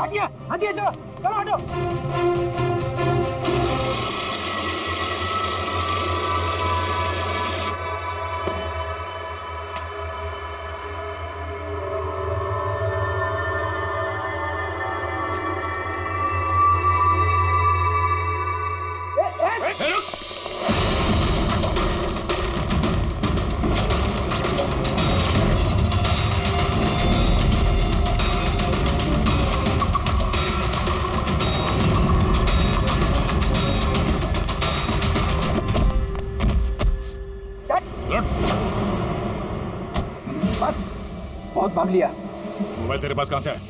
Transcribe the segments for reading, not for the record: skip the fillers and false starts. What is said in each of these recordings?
हटिए हटिए, चलो चलो हटो। बस बहुत भाग लिया। मोबाइल तेरे पास कहाँ से है?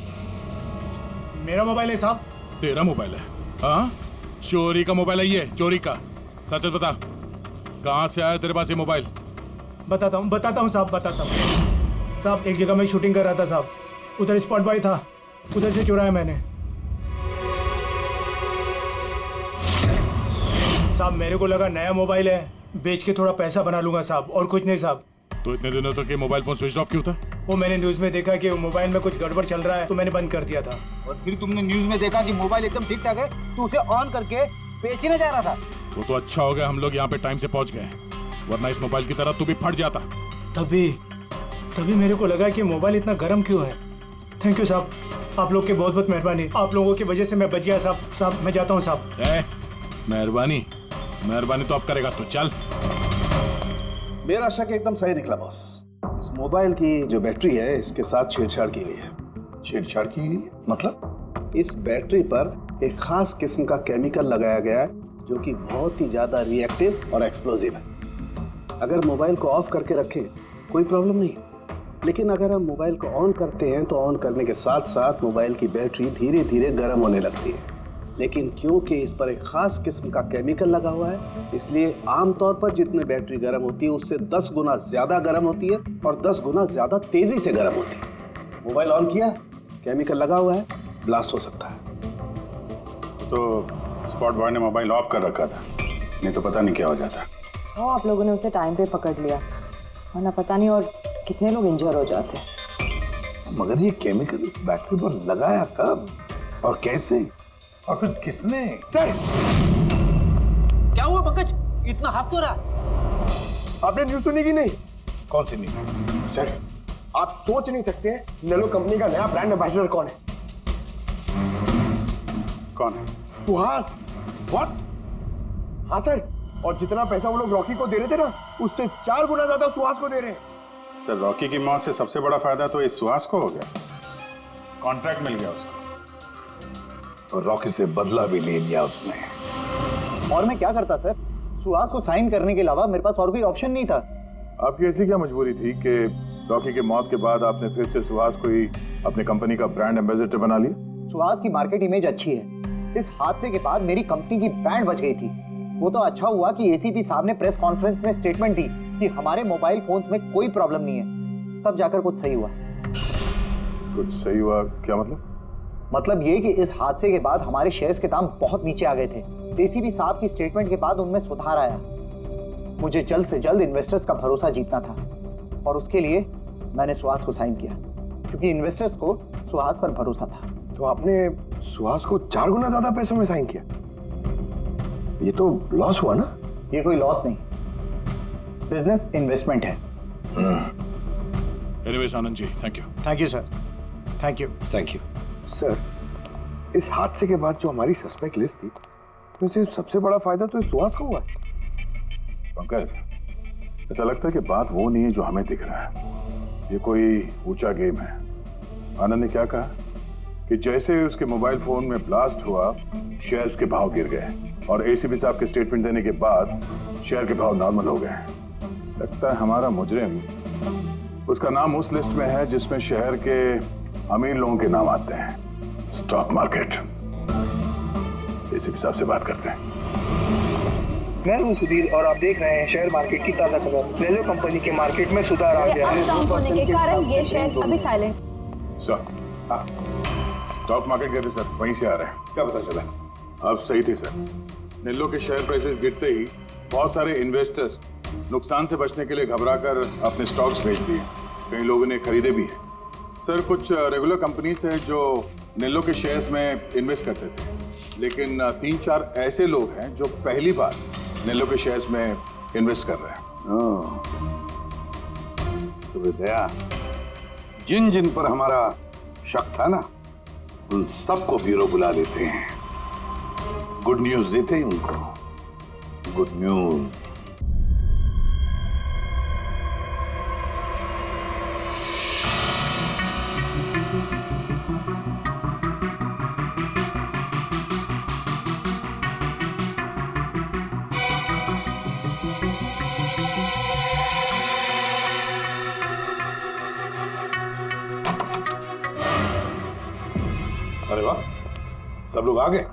मेरा मोबाइल है साहब। तेरा मोबाइल है? हाँ, चोरी का मोबाइल है ये, चोरी का। सच सच बता, कहाँ से आया तेरे पास ये मोबाइल? बताता हूँ साहब, बताता हूँ साहब। एक जगह मैं शूटिंग कर रहा था साहब, उधर स्पॉट बॉय था, उधर से चुराया मैंने साहब। मेरे को लगा नया मोबाइल है, बेच के थोड़ा पैसा बना लूंगा साहब, और कुछ नहीं साहब। तो इतने दिनों तक ये मोबाइल फोन स्विच ऑफ क्यों था? वो मैंने न्यूज़ में देखा कि मोबाइल में कुछ गड़बड़ चल रहा है, तो मैंने बंद कर दिया था। और फिर तुमने न्यूज में देखा कि मोबाइल एकदम ठीक ठाक है, तो उसे ऑन करके बेचने जा रहा था। वो तो अच्छा हो गया हम लोग यहाँ पे टाइम से पहुँच गए, वरना इस मोबाइल की तरह तू भी फट जाता। तभी मेरे को लगा कि मोबाइल इतना गर्म क्यों है। थैंक यू साहब, आप लोग के बहुत बहुत मेहरबानी। आप लोगों की वजह से मैं बच गया साहब। मैं जाता हूँ साहब। मेहरबानी तो अब करेगा तो चल। मेरा शक एकदम सही निकला बॉस। इस मोबाइल की जो बैटरी है, इसके साथ छेड़छाड़ की गई है। छेड़छाड़ की गई? मतलब इस बैटरी पर एक खास किस्म का केमिकल लगाया गया है जो कि बहुत ही ज्यादा रिएक्टिव और एक्सप्लोजिव है। अगर मोबाइल को ऑफ करके रखें कोई प्रॉब्लम नहीं, लेकिन अगर हम मोबाइल को ऑन करते हैं तो ऑन करने के साथ साथ मोबाइल की बैटरी धीरे धीरे गर्म होने लगती है। लेकिन क्योंकि इस पर एक खास किस्म का केमिकल लगा हुआ है, इसलिए आमतौर पर जितनी बैटरी गर्म होती है उससे 10 गुना ज्यादा गर्म होती है और 10 गुना ज्यादा तेजी से गर्म होती है। मोबाइल ऑन किया, केमिकल लगा हुआ है, ब्लास्ट हो सकता है। तो स्पॉट बॉय ने मोबाइल ऑफ कर रखा था, नहीं तो पता नहीं क्या हो जाता। आप लोगों ने उसे टाइम पे पकड़ लिया, वरना पता नहीं और कितने लोग इंजर हो जाते। मगर ये केमिकल इस बैटरी पर लगाया कब और कैसे, और फिर किसने? क्या हुआ पंकज, इतना हाफ क्यों रहा? आपने न्यूज़ सुनी कि नहीं? कौन सी न्यूज़? सर, आप सोच नहीं सकते नेलो कंपनी का नया ब्रांड एम्बेसडर कौन है? कौन है? सुहास। व्हाट? हाँ सर, और जितना पैसा वो लोग रॉकी को दे रहे थे ना, उससे 4 गुना ज्यादा सुहास को दे रहे हैं। सर, रॉकी की मौत से सबसे बड़ा फायदा तो इस सुहास को हो गया, कॉन्ट्रैक्ट मिल गया उसको, और रॉकी से बदला भी ले लिया उसने। और मैं क्या करता सर? सुहास को साइन करने के अलावा मेरे पास और कोई ऑप्शन नहीं था। आपकी ऐसी क्या मजबूरी थी कि रॉकी के मौत के बाद आपने फिर से सुहास को ही अपनी कंपनी का ब्रांड एम्बेसडर बना लिया? सुहास की मार्केट इमेज अच्छी है। इस हादसे के बाद मेरी कंपनी की ब्रांड बच गई थी। वो तो अच्छा हुआ कि एसीपी साहब ने प्रेस कॉन्फ्रेंस में स्टेटमेंट दी कि हमारे मोबाइल फोन्स में कोई प्रॉब्लम नहीं है। तब जाकर कुछ सही हुआ। कुछ सही हुआ क्या मतलब? मतलब ये कि इस हादसे के बाद हमारे शेयर्स के दाम बहुत नीचे आ गए थे। एसीपी साहब की स्टेटमेंट के बाद उनमें सुधार आया। मुझे जल्द से जल्द इन्वेस्टर्स का भरोसा जीतना था, और उसके लिए मैंने सुहास को साइन किया, क्योंकि इन्वेस्टर्स को सुहास पर भरोसा था। तो आपने सुहास को 4 गुना ज्यादा पैसों में साइन किया? ये तो लॉस हुआ ना? ये कोई लॉस नहीं, बिजनेस इन्वेस्टमेंट है। Anyways Anand ji, thank you. Thank you sir, thank you. Thank you sir, इस हादसे के बाद जो हमारी सस्पेक्ट लिस्ट थी, वैसे सबसे बड़ा फायदा तो इस सुहास को हुआ है। पंकज, ऐसा लगता है कि बात वो नहीं है जो हमें दिख रहा है। ये कोई ऊंचा गेम है। आनंद ने क्या कहा कि जैसे उसके मोबाइल फोन में ब्लास्ट हुआ, शेयर्स के भाव गिर गए, और एसीपी साहब के स्टेटमेंट देने के बाद शेयर के भाव नॉर्मल हो गए। लगता है हमारा मुजरिम, उसका नाम उस लिस्ट में है जिसमें शहर के अमीर लोगों के नाम आते हैं, स्टॉक मार्केट। एसीपी साहब से बात करते हैं। मैं हूं सुधीर और आप देख रहे हैं शेयर मार्केट की ताजा खबर। नेलो कंपनी के मार्केट में सुधार आ गया है। डाउन होने के कारण ये शेयर अभी साइलेंट। सर, स्टॉक मार्केट गए थे सर, वहीं से आ रहे हैं। क्या पता चला? आप सही थे सर। नेलो के शेयर प्राइसेस गिरते ही बहुत सारे इन्वेस्टर्स नुकसान से बचने के लिए घबराकर अपने स्टॉक्स बेच दिए। कई लोगों ने खरीदे भी हैं। सर कुछ रेगुलर कंपनीज है जो नेल्लो के शेयर्स में इन्वेस्ट करते थे, लेकिन 3-4 ऐसे लोग हैं जो पहली बार नेल्लो के शेयर्स में इन्वेस्ट कर रहे हैं। तो दया, जिन जिन पर हमारा शक था ना, उन सबको ब्यूरो बुला लेते हैं, गुड न्यूज देते हैं उनको, गुड न्यूज। अरे वाह, सब लोग आ गए।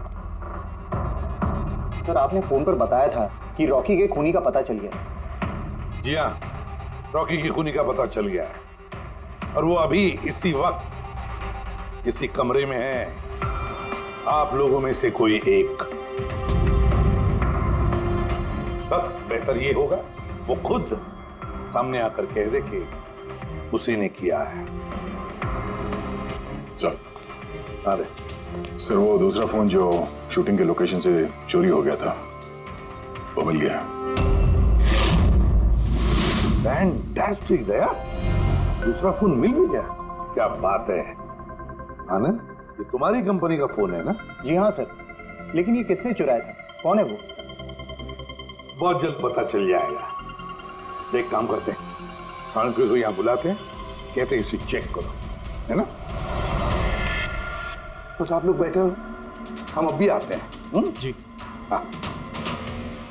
सर आपने फोन पर बताया था कि रॉकी के खूनी का पता चल गया। जी हाँ, रॉकी की खूनी का पता चल गया है और वो अभी इसी वक्त इसी कमरे में है। आप लोगों में से कोई एक, बस बेहतर ये होगा वो खुद सामने आकर कह दे कि उसी ने किया है। चल। अरे सर वो दूसरा फोन जो शूटिंग के लोकेशन से चोरी हो गया था वो मिल गया। फैंटास्टिक दया, दूसरा फोन मिल भी गया, क्या बात है। आनंद, ये तुम्हारी कंपनी का फोन है ना? जी हाँ सर, लेकिन ये किसने चुराया था, कौन है वो? बहुत जल्द पता चल जाएगा। एक काम करते हैं, साणुके को यहाँ बुलाते हैं, कहते हैं इसे चेक करो, है ना? बस आप लोग बैठे हो, हम अभी आते हैं। जी हाँ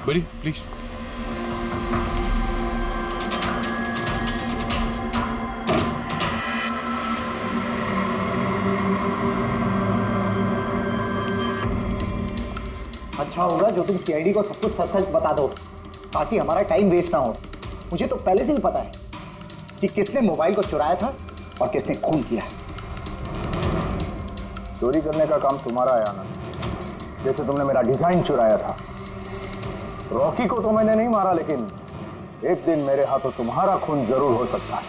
बड़ी प्लीज। अच्छा होगा जो तुम सीआईडी को सब कुछ सच सच बता दो, ताकि हमारा टाइम वेस्ट ना हो। मुझे तो पहले से ही पता है कि किसने मोबाइल को चुराया था और किसने खून किया। चोरी करने का काम तुम्हारा है आनंद, जैसे तुमने मेरा डिजाइन चुराया था। रॉकी को तो मैंने नहीं मारा, लेकिन एक दिन मेरे हाथों तुम्हारा खून जरूर हो सकता है।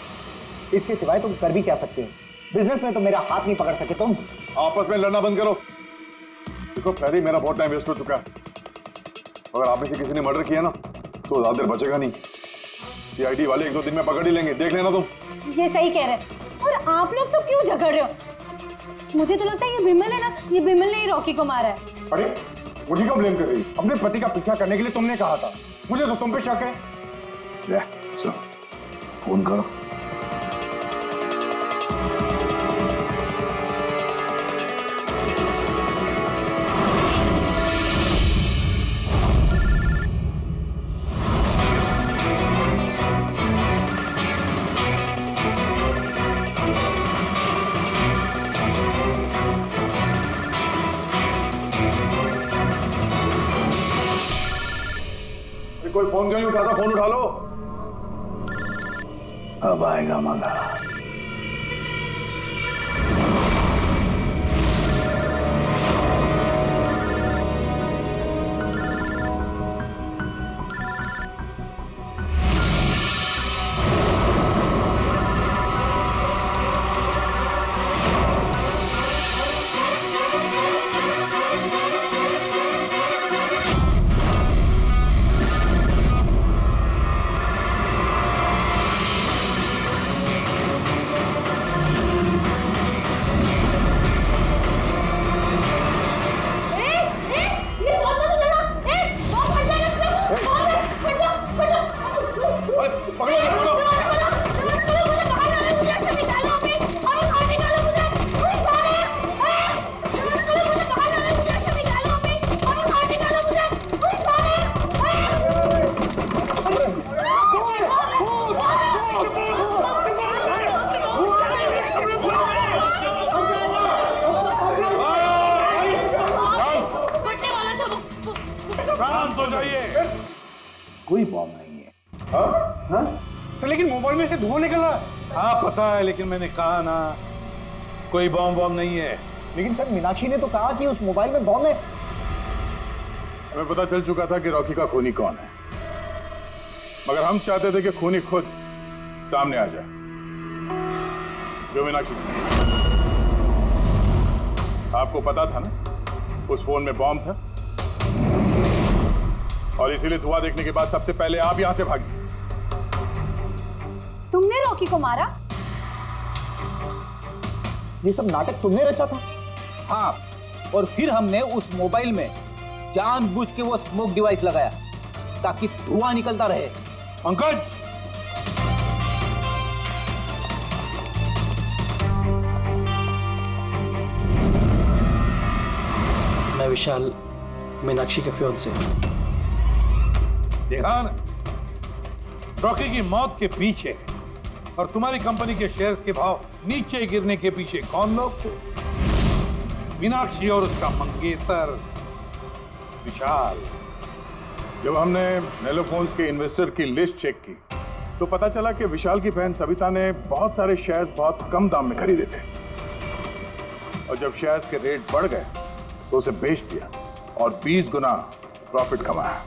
इसके सिवाय तुम कर भी क्या सकते हो? बिजनेस में तो मेरा हाथ नहीं पकड़ सके तुम। आपस में लड़ना बंद करो। देखो पहले ही मेरा बहुत टाइम वेस्ट हो चुका है। अगर आप में से किसी ने मर्डर किया ना तो ज्यादा देर बचेगा नहीं। सीआईडी वाले 1-2 दिन में पकड़ ही लेंगे, देख लेना तुम। ये सही कह रहे हैं। और आप लोग सब क्यों झगड़ रहे हो? मुझे तो लगता है ये बिमल है ना, ये बिमल ने ही रॉकी को मारा है। अरे मुझे क्यों ब्लेम कर रही? अपने पति का पीछा करने के लिए तुमने कहा था, मुझे तो तुम पे शक है। ले, चलो, फोन करो। कोई फोन क्यों नहीं उठाता? फोन उठा लो। अब आएगा मजा। कोई बॉम्ब नहीं है। हाँ? तो लेकिन मोबाइल में से धुआं निकल रहा है। हाँ पता है, लेकिन मैंने कहा ना कोई बॉम्ब नहीं है। लेकिन सर मीनाक्षी ने तो कहा कि उस मोबाइल में बॉम्ब है। हमें पता चल चुका था कि रॉकी का खूनी कौन है, मगर हम चाहते थे कि खूनी खुद सामने आ जाए। जो मीनाक्षी, आपको पता था ना उस फोन में बॉम्ब था, और इसीलिए धुआं देखने के बाद सबसे पहले आप यहां से भागी। तुमने रॉकी को मारा? ये सब नाटक तुमने रचा था? हाँ, और फिर हमने उस मोबाइल में जानबूझ के वो स्मोक डिवाइस लगाया ताकि धुआं निकलता रहे। पंकज, मैं विशाल, मीनाक्षी के फियांसे। देखा ना, रॉकी की मौत के पीछे और तुम्हारी कंपनी के शेयर्स के भाव नीचे गिरने के पीछे कौन लोग थे? मीनाक्षी और उसका मंगेतर विशाल। जब हमने नेलोफोन्स के इन्वेस्टर की लिस्ट चेक की तो पता चला कि विशाल की बहन सविता ने बहुत सारे शेयर्स बहुत कम दाम में खरीदे थे, और जब शेयर्स के रेट बढ़ गए तो उसे बेच दिया और 20 गुना प्रॉफिट कमाया।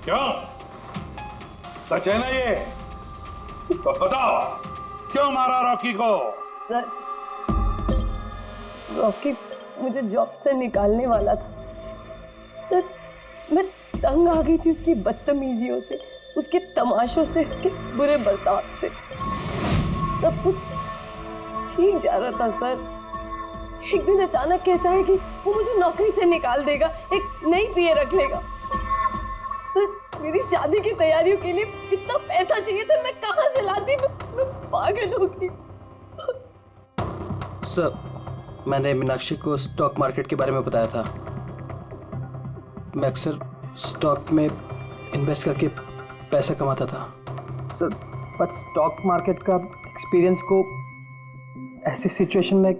क्यों? सच है ना ये? तो बताओ, क्यों मारा रॉकी को? सर, रॉकी मुझे जॉब से निकालने वाला था। सर, मैं तंग आ गई थी उसकी बदतमीजियों से, उसके तमाशों से, उसके बुरे बर्ताव से। सब कुछ ठीक जा रहा था सर। एक दिन अचानक कहता है कि वो मुझे नौकरी से निकाल देगा, एक नई पीए रख लेगा। सर, मेरी शादी की तैयारियों के लिए इतना पैसा चाहिए था, मैं कहाँ से लाती? मैं पागल हो गई। सर, मैंने मीनाक्षी को स्टॉक मार्केट के बारे में बताया था। मैं अक्सर स्टॉक में इन्वेस्ट करके पैसा कमाता था। सर, पर स्टॉक मार्केट का एक्सपीरियंस को ऐसी सिचुएशन में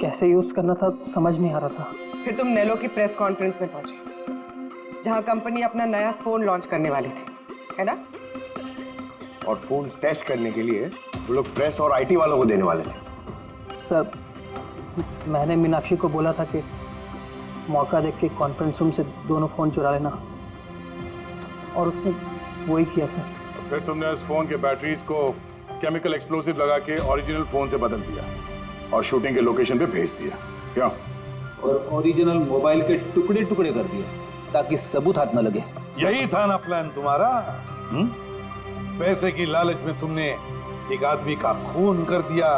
कैसे यूज करना था समझ नहीं आ रहा था। फिर तुम नेलो की प्रेस कॉन्फ्रेंस में पहुंचे, जहां कंपनी अपना नया फोन लॉन्च करने वाली थी, है ना? और फोन टेस्ट करने के लिए वो लोग प्रेस और आईटी वालों को देने वाले थे। सर, मैंने मीनाक्षी को बोला था कि मौका देख के कॉन्फ्रेंस रूम से दोनों फोन चुरा लेना, और उसने वही किया सर। फिर तुमने उस फोन के बैटरीज को केमिकल एक्सप्लोसिव लगा के ओरिजिनल फोन से बदल दिया और शूटिंग के लोकेशन पे भेज दिया। क्या? और ओरिजिनल मोबाइल के टुकड़े टुकड़े कर दिए ताकि सबूत हाथ न लगे। यही था ना प्लान तुम्हारा? पैसे की लालच में तुमने एक आदमी का खून कर दिया,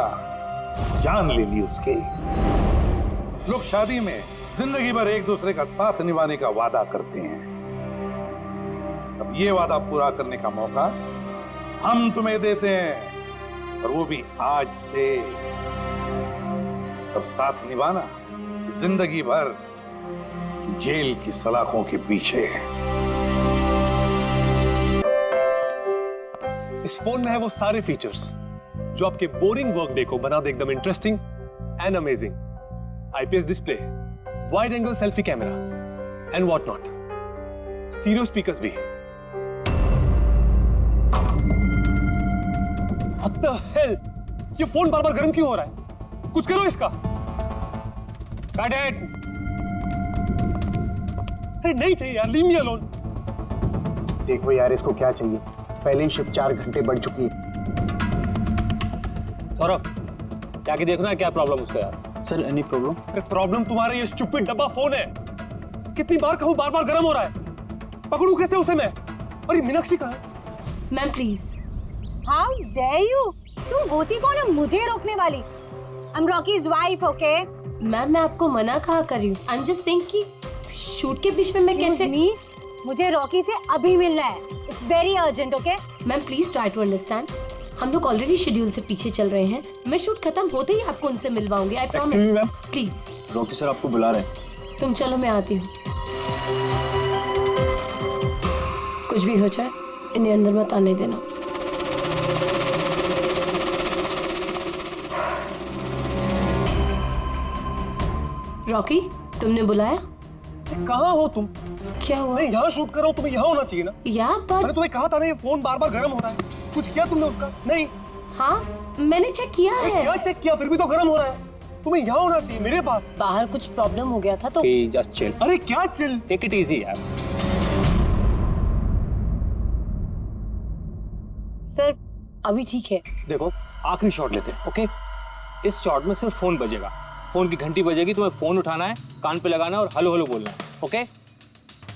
जान ले ली उसके। लोग शादी में जिंदगी भर एक दूसरे का साथ निभाने का वादा करते हैं। अब ये वादा पूरा करने का मौका हम तुम्हें देते हैं, और वो भी आज से। अब साथ निभाना जिंदगी भर जेल की सलाखों के पीछे है। इस फोन में है वो सारे फीचर्स जो आपके बोरिंग वर्क डे को बना दे एकदम interesting and amazing. IPS display, wide angle selfie camera and what not, stereo speakers भी। What the hell? ये फोन बार बार गर्म क्यों हो रहा है? कुछ करो इसका। Cut it! अरे नहीं चाहिए यार, leave me alone। देखो यार, इसको क्या चाहिए? पहले ही शिफ्ट 4 घंटे बढ़ चुकी है। सौरभ, जाके देखना है क्या प्रॉब्लम उसका यार। Sir, any problem? अरे प्रॉब्लम तुम्हारा ये स्टूपिड डब्बा फोन है। कितनी बार कहूं, बार बार गर्म हो रहा है। पकड़ू कैसे उसे मैं? अरे मीनाक्षी कहाँ है? Ma'am please. How dare you? तुम होती कौन है मुझे रोकने वाली? I am Rocky's wife, okay? Ma'am, मैं आपको मना कहा कर रही हूँ। आई एम जस्ट सेइंग कि शूट के बीच में मैं कैसे? मुझे रॉकी से अभी मिलना है। It's very urgent, okay? Ma'am please try to understand. हम लोग ऑलरेडी शेड्यूल से पीछे चल रहे हैं। मैं शूट खत्म होते ही आपको उनसे मिलवाऊंगी, I promise. Excuse me ma'am, please. Rocky sir आपको बुला रहे हैं। तुम चलो, मैं आती हूँ। कुछ भी हो जाए इन्हें अंदर मत आने देना। रॉकी, तुमने बुलाया? कहाँ हो तुम? क्या हुआ? नहीं, यहाँ शूट कर रहा हूँ, तुम्हें यहाँ होना चाहिए ना। मैंने तुम्हें कहा था ना, ये फोन बार बार गर्म हो रहा है। कुछ किया तुमने उसका? नहीं। हाँ, मैंने चेक किया है। क्या चेक किया? फिर भी तो गर्म हो रहा है। तुम्हें यहाँ होना चाहिए, मेरे पास। बाहर कुछ प्रॉब्लम हो गया था तो जस्ट चिल। अरे क्या चिल? टेक इट इजी यार। सर, अभी ठीक है। देखो, आखिरी शॉट लेते हैं, ओके? इस शॉट में सिर्फ फोन बजेगा, फोन की घंटी बजेगी, तुम्हें फोन उठाना है, कान पे लगाना है और हेलो हेलो बोलना है, okay?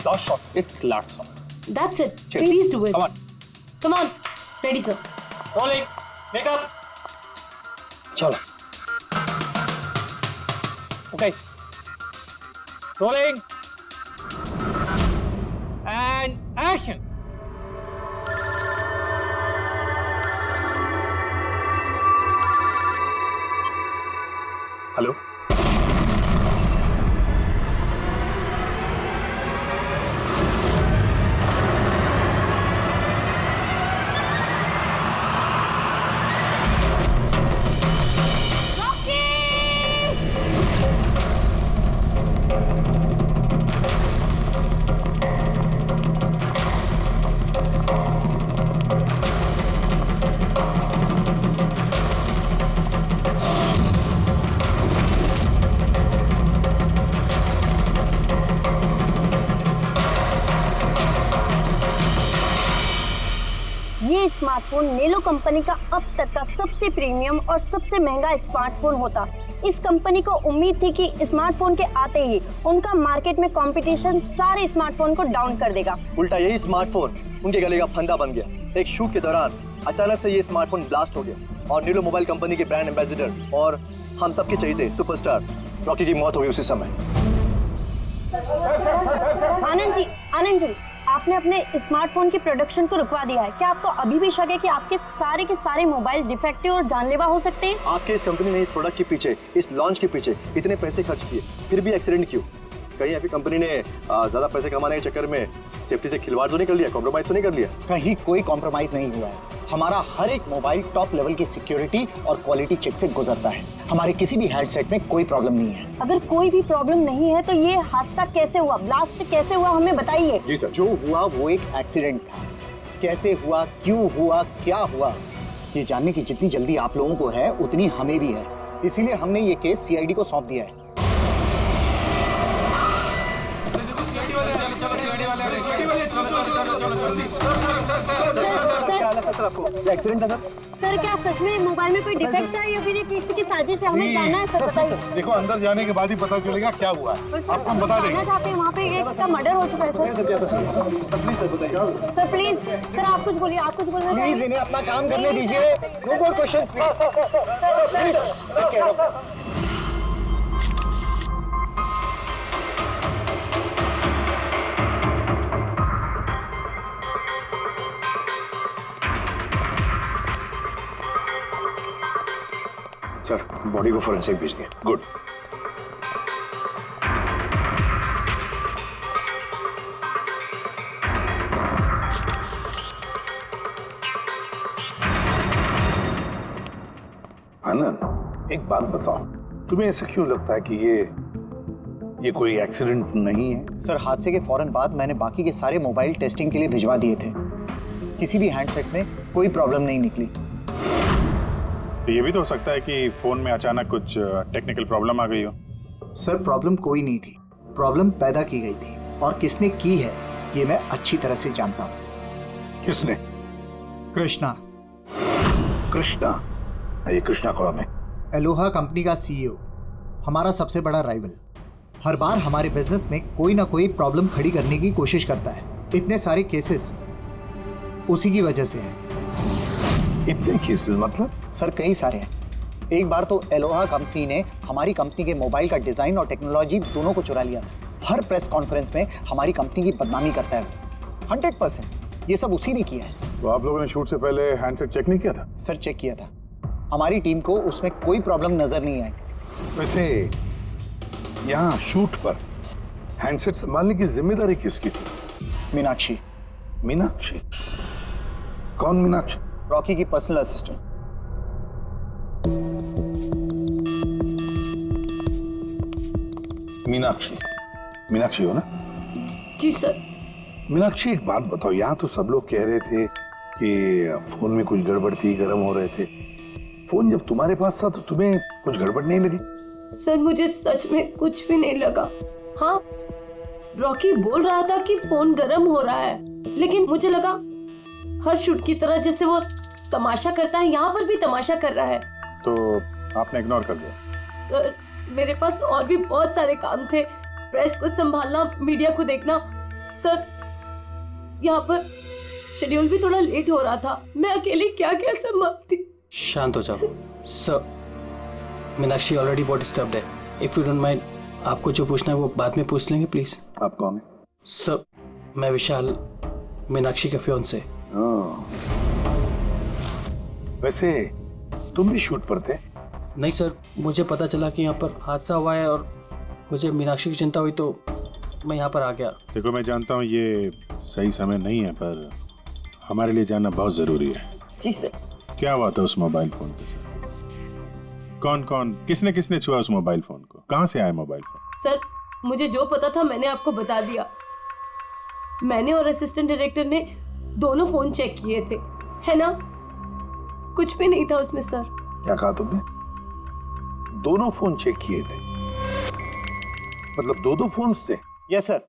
Last shot, it's last shot. That's it, please do it. Come on, ready sir. Rolling, makeup, चलो, okay, rolling and action. Hello, ये स्मार्टफोन नेलो कंपनी का अब तक का सबसे प्रीमियम और सबसे महंगा स्मार्टफोन होता। इस कंपनी को उम्मीद थी कि स्मार्टफोन के आते ही उनका मार्केट में कंपटीशन सारे स्मार्टफोन को डाउन कर देगा। उल्टा यही स्मार्टफोन उनके गले का फंदा बन गया। एक शूट के दौरान अचानक से ये स्मार्टफोन ब्लास्ट हो गया और नेलो मोबाइल कंपनी के ब्रांड एम्बेसडर और हम सबके चहेते सुपरस्टार रॉकी की मौत हो गई उसी समय। आनंद जी, आपने अपने स्मार्टफोन की प्रोडक्शन को रुकवा दिया है। क्या आपको अभी भी शक है कि आपके सारे के सारे मोबाइल डिफेक्टिव और जानलेवा हो सकते हैं? आपके इस कंपनी ने इस प्रोडक्ट के पीछे, इस लॉन्च के पीछे इतने पैसे खर्च किए, फिर भी एक्सीडेंट क्यों? कहीं आपकी कंपनी ने ज्यादा पैसे कमाने के चक्कर में सेफ्टी से खिलवाड़ तो नहीं कर लिया, कॉम्प्रोमाइज तो नहीं कर लिया? कहीं कोई कॉम्प्रोमाइज नहीं हुआ है। हमारा हर एक मोबाइल टॉप लेवल की सिक्योरिटी और क्वालिटी चेक से गुजरता है। हमारे किसी भी हैंडसेट में कोई प्रॉब्लम नहीं है। अगर कोई भी प्रॉब्लम नहीं है तो ये हादसा कैसे हुआ, ब्लास्ट कैसे हुआ, हमें बताइए। जी सर, जो हुआ वो एक एक्सीडेंट था। कैसे हुआ, क्यों हुआ, क्या हुआ, ये जानने की जितनी जल्दी आप लोगों को है उतनी हमें भी है। इसीलिए हमने ये केस सीआईडी को सौंप दिया है। एक्सीडेंट है सर, क्या सच में मोबाइल में कोई डिफेक्ट है या फिर ये किसी की साजिश है? हमें जानना है सर, बताइए। देखो, अंदर जाने के बाद ही पता चलेगा क्या हुआ है। आपको हम बता देंगे। चाहते हैं वहाँ पे एक का मर्डर हो चुका है सर। प्लीज सर, आप कुछ बोलिए, आप कुछ बोलना चाहिए। प्लीज इन्हें अपना काम करने दीजिए। No more questions please. Sir, body को फोरेंसिक भेज दिया। गुड। आनंद, एक बात बताओ, तुम्हें ऐसा क्यों लगता है कि ये कोई एक्सीडेंट नहीं है? सर, हादसे के फौरन बाद मैंने बाकी के सारे मोबाइल टेस्टिंग के लिए भिजवा दिए थे। किसी भी हैंडसेट में कोई प्रॉब्लम नहीं निकली। ये भी तो हो सकता है कि फोन में अचानक कुछ टेक्निकल प्रॉब्लम आ गई हो। सर, प्रॉब्लम कोई नहीं थी, प्रॉब्लम पैदा की गई थी और किसने की है ये मैं अच्छी तरह से जानता हूँ। किसने? कृष्णा। कृष्णा? ये कृष्णा कौन है? एलोहा कंपनी का सीईओ, हमारा सबसे बड़ा राइवल। हर बार हमारे बिजनेस में कोई ना कोई प्रॉब्लम खड़ी करने की कोशिश करता है। इतने सारे केसेस उसी की वजह से हैं। इतने केसेस मतलब? सर, कई सारे हैं। एक बार तो एलोहा कंपनी ने हमारी कंपनी के मोबाइल का डिजाइन और टेक्नोलॉजी दोनों को चुरा लिया था। हर प्रेस कॉन्फ्रेंस में हमारी कंपनी की बदनामी करता है। 100% ये सब उसी ने किया है। तो आप लोगों ने शूट से पहले हैंडसेट चेक नहीं किया था? सर, चेक किया था। हमारी टीम को उसमें कोई प्रॉब्लम नजर नहीं आई। वैसे यहाँ शूट पर हैंडसेट संभालने की जिम्मेदारी किसकी थी? मीनाक्षी। मीनाक्षी? कौन मीनाक्षी? रॉकी की पर्सनल असिस्टेंट। मीनाक्षी? मीनाक्षी हो ना? जी सर। मीनाक्षी, एक बात बताओ, यहाँ तो सब लोग कह रहे थे कि फोन में कुछ गड़बड़ थी, गर्म हो रहे थे। फोन जब तुम्हारे पास था तो तुम्हें कुछ गड़बड़ नहीं लगी? सर, मुझे सच में कुछ भी नहीं लगा। हाँ, रॉकी बोल रहा था कि फोन गर्म हो रहा है, लेकिन मुझे लगा हर शूट की तरह जैसे वो तमाशा करता है, यहाँ पर भी तमाशा कर रहा है। तो आपने इग्नोर कर दिया। सर मेरे पास और भी बहुत सारे काम थे, प्रेस को संभालना, मीडिया को देखना। सर यहाँ पर शेड्यूल भी थोड़ा लेट हो रहा था, मैं अकेली क्या क्या संभालती। शांत हो जाओ सर। मीनाक्षी ऑलरेडी बहुत डिस्टर्ब्ड है। इफ यू डोंट माइंड, आपको जो पूछना है वो बाद में पूछ लेंगे प्लीज। आप कौन है? सर मैं विशाल, मीनाक्षी का फियांसे। वैसे तुम भी शूट पर थे? नहीं सर, मुझे पता चला कि यहाँ पर हादसा हुआ है और मुझे मीनाक्षी की चिंता हुई तो मैं यहाँ पर आ गया। देखो मैं जानता हूँ ये सही समय नहीं है, पर हमारे लिए जानना बहुत जरूरी है। जी सर। क्या हुआ था उस मोबाइल फोन के साथ? कौन कौन, किसने किसने छुआ उस मोबाइल फोन को? कहाँ से आया मोबाइल फोन? सर मुझे जो पता था मैंने आपको बता दिया। मैंने और असिस्टेंट डायरेक्टर ने दोनों फोन चेक किए थे, है ना? कुछ भी नहीं था उसमें सर। क्या कहा तुमने? दोनों फोन चेक किए थे? मतलब दो फोन थे? Yes sir.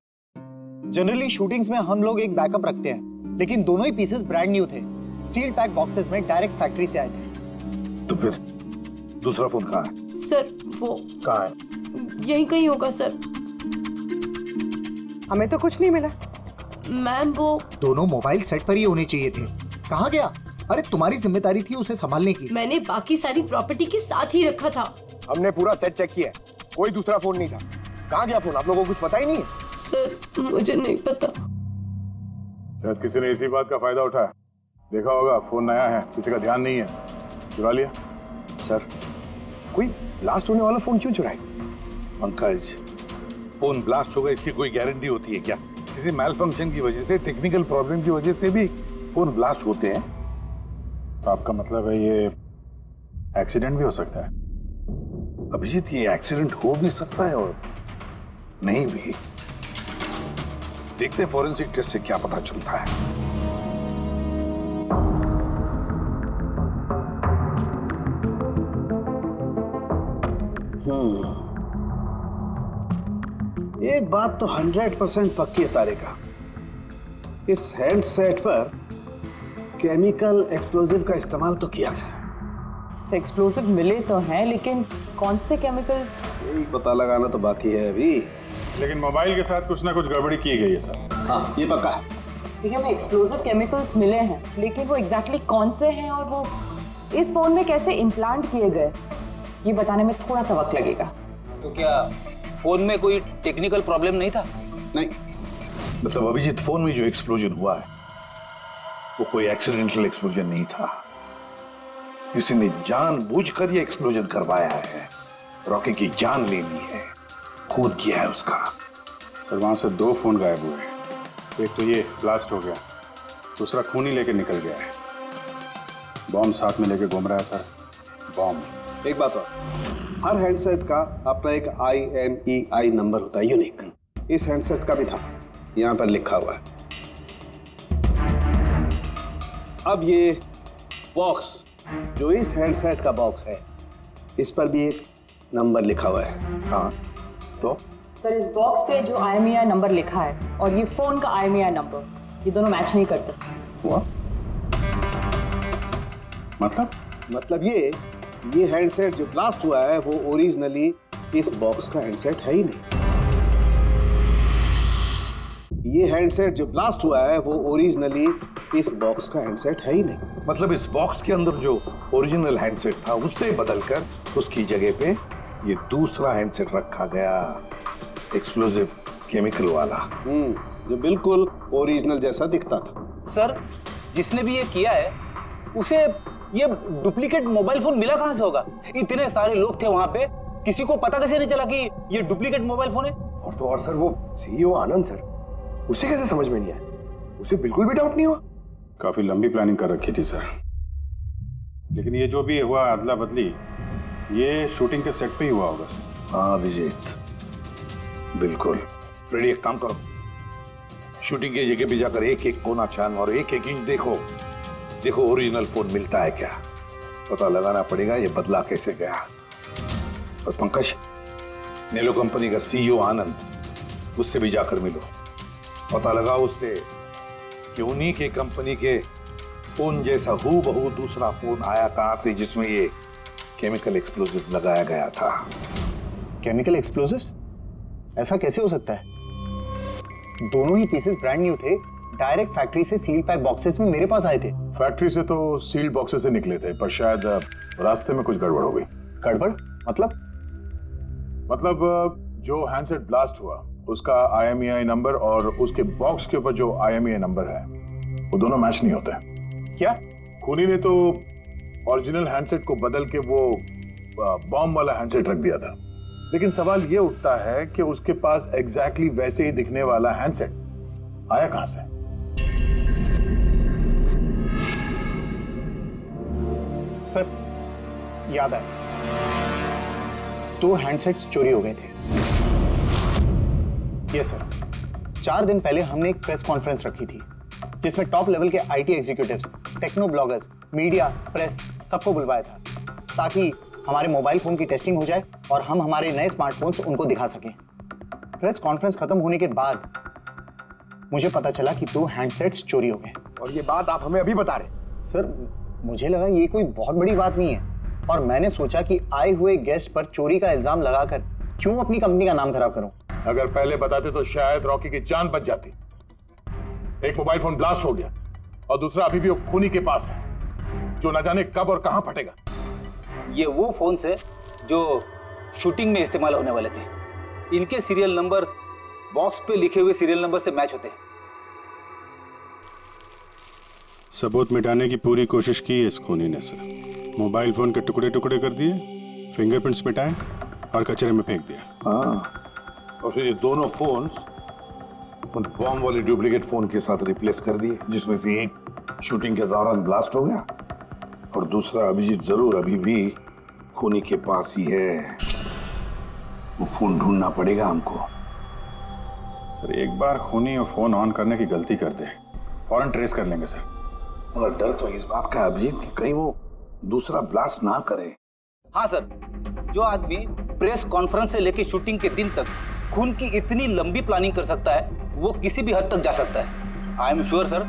जनरली शूटिंग्स में हम लोग एक बैकअप रखते हैं, लेकिन दोनों ही पीसेस ब्रांड न्यू थे, सील्ड पैक बॉक्सेस में डायरेक्ट फैक्ट्री से आए थे। तो फिर दूसरा फोन कहाँ है? सर वो कहाँ है? यहीं कहीं होगा सर। हमें तो कुछ नहीं मिला। मैम वो दोनों मोबाइल सेट पर ही होने चाहिए थे। कहाँ गया? अरे तुम्हारी जिम्मेदारी थी उसे संभालने की। मैंने बाकी सारी प्रॉपर्टी के साथ ही रखा था। हमने पूरा सेट चेक किया, कोई दूसरा फोन नहीं था। कहाँ गया फोन? आप लोगों को कुछ पता ही नहीं है? सर मुझे नहीं पता। शायद किसी ने इसी बात का फायदा उठाया। देखा होगा फोन नया है, किसी का ध्यान नहीं है, चुरा लिया। सर कोई ब्लास्ट होने वाला फोन क्यों चुराए? पंकज, फोन ब्लास्ट होगा इसकी कोई गारंटी होती है क्या? किसी मैल फंक्शन की वजह से, टेक्निकल प्रॉब्लम की वजह से भी फोन ब्लास्ट होते हैं। तो आपका मतलब है ये एक्सीडेंट भी हो सकता है? अभिजीत, ये एक्सीडेंट हो भी सकता है और नहीं भी। देखते हैं फॉरेंसिक टेस्ट से क्या पता चलता है। एक बात तो 100% पक्की है तारिका, इस हैंडसेट पर केमिकल एक्सप्लोजिव का इस्तेमाल तो किया गया। एक्सप्लोजिव मिले तो हैं, लेकिन कौन से केमिकल्स? यही पता लगाना तो बाकी है अभी। लेकिन मोबाइल के साथ कुछ ना कुछ गड़बड़ी की गई है सर। हाँ ये पक्का है। देखिए हमें एक्सप्लोजिव केमिकल्स मिले हैं, लेकिन वो एग्जैक्टली कौन से हैं और वो इस फोन में कैसे इम्प्लांट किए गए, ये बताने में थोड़ा सा वक्त लगेगा। तो क्या फोन में कोई टेक्निकल प्रॉब्लम नहीं था? नहीं, मतलब अभिजीत फोन में जो एक्सप्लोजन हुआ है वो कोई एक्सीडेंटल एक्सप्लोजन नहीं था। किसी ने जानबूझकर ये एक्सप्लोजन करवाया है, रॉकी की जान लेनी है, खून किया है उसका। सर वहां से 2 फोन गायब हुए, एक तो ये ब्लास्ट हो गया, दूसरा खून ही लेके निकल गया है। बॉम्ब साथ में लेके घूम रहा है सर, बॉम्ब। एक बात और, हर हैंडसेट का अपना एक IMEI नंबर होता है, यूनिक। इस हैंडसेट का भी था, यहाँ पर लिखा हुआ है। अब ये बॉक्स जो इस हैंडसेट का बॉक्स है, इस पर भी एक नंबर लिखा हुआ है। हाँ तो सर इस बॉक्स पे जो IMEI नंबर लिखा है और ये फोन का IMEI नंबर, ये दोनों मैच नहीं करते। हुआ? मतलब ये हैंडसेट जो ब्लास्ट हुआ है वो ओरिजिनली इस बॉक्स का हैंडसेट है ही नहीं। ये हैंडसेट जो ब्लास्ट हुआ है वो ओरिजिनली इस बॉक्स का हैंडसेट है ही नहीं। मतलब इस बॉक्स के अंदर जो ओरिजिनल हैंडसेट था उससे बदलकर उसकी जगह पे ये दूसरा हैंडसेट रखा गया, एक्सप्लोजिव केमिकल वाला, जो बिल्कुल ओरिजिनल जैसा दिखता था। सर जिसने भी ये किया है उसे ये डुप्लीकेट मोबाइल फोन मिला कहां से होगा? इतने सारे लोग थे वहां पे, किसी को पता कैसे नहीं चला कि ये डुप्लीकेट मोबाइल फोन है? और तो और सर वो CEO आनंद सर, उसे कैसे समझ में नहीं आया? उसे बिल्कुल भी डाउट नहीं हुआ? काफी लंबी प्लानिंग कर रखी थी सर, लेकिन ये जो भी हुआ अदला बदली, ये शूटिंग के सेट पे ही हुआ होगा सर। हाँ अभिजीत, बिल्कुल। रेडी, एक काम करो, शूटिंग की जगह पे जाकर एक एक कोना छान और एक एक इंच देखो ओरिजिनल फोन मिलता है क्या, पता लगाना पड़ेगा ये बदला कैसे गया। और पंकज, नेलो कंपनी का CEO आनंद, उससे भी जाकर मिलो, पता लगाओ उससे कि उन्हीं के कंपनी के फोन जैसा हूबहू दूसरा फोन आया कहां से जिसमें ये केमिकल एक्सप्लोजिव लगाया गया था। Chemical explosives? ऐसा कैसे हो सकता है? दोनों ही पीसेस ब्रांड न्यू थे, डायरेक्ट फैक्ट्री से सील पैक बॉक्सेस में मेरे पास आए थे। फैक्ट्री से तो सील्ड बॉक्सेस से निकले थे, पर शायद रास्ते में कुछ गड़बड़ हो गई। गड़बड़ मतलब? जो हैंडसेट ब्लास्ट हुआ उसका IMEI नंबर और उसके बॉक्स के ऊपर जो IMEI नंबर है वो दोनों मैच नहीं होते। क्या? खूनी ने तो ओरिजिनल हैंडसेट को बदल के वो बॉम्ब वाला हैंडसेट रख दिया था, लेकिन सवाल ये उठता है कि उसके पास एग्जैक्टली वैसे ही दिखने वाला हैंडसेट आया कहां से? सर, याद आया, 2 हैंडसेट्स चोरी हो गए थे। यस सर, 4 दिन पहले हमने एक प्रेस कॉन्फ्रेंस रखी थी जिसमें टॉप लेवल के IT executives, techno bloggers, media, press सबको बुलवाया था ताकि हमारे मोबाइल फोन की टेस्टिंग हो जाए और हम हमारे नए स्मार्टफोन्स उनको दिखा सकें। प्रेस कॉन्फ्रेंस खत्म होने के बाद मुझे पता चला कि 2 हैंडसेट्स चोरी हो गए। और ये बात आप हमें अभी बता रहे? सर, मुझे लगा ये कोई बहुत बड़ी बात नहीं है और मैंने सोचा कि आए हुए गेस्ट पर चोरी का इल्जाम लगाकर क्यों अपनी कंपनी का नाम खराब करूं। अगर पहले बताते तो शायद रॉकी की जान बच जाती। एक मोबाइल फोन ब्लास्ट हो गया और दूसरा अभी भी वो खूनी के पास है, जो न जाने कब और कहां फटेगा। ये वो फोन है जो शूटिंग में इस्तेमाल होने वाले थे। इनके सीरियल नंबर बॉक्स पे लिखे हुए सीरियल नंबर से मैच होते हैं। सबूत मिटाने की पूरी कोशिश की है इस खूनी ने सर। मोबाइल फोन के टुकड़े टुकड़े कर दिए, फिंगरप्रिंट्स मिटाए और कचरे में फेंक दिया। हाँ, और फिर ये दोनों फोन्स उन बॉम्ब वाले डुप्लीकेट फोन के साथ रिप्लेस कर दिए, जिसमें से एक शूटिंग के दौरान ब्लास्ट हो गया और दूसरा अभिजीत जरूर अभी भी खूनी के पास ही है। वो फोन ढूंढना पड़ेगा हमको। सर, एक बार खूनी और फोन ऑन करने की गलती कर दे, फौरन ट्रेस कर लेंगे सर। मगर डर तो इस बात का अभिजीत कि कहीं वो दूसरा ब्लास्ट ना करे। हाँ सर, जो आदमी प्रेस कॉन्फ्रेंस से लेकर शूटिंग के दिन तक खून की इतनी लंबी प्लानिंग कर सकता है, वो किसी भी हद तक जा सकता है। आई एम श्योर सर,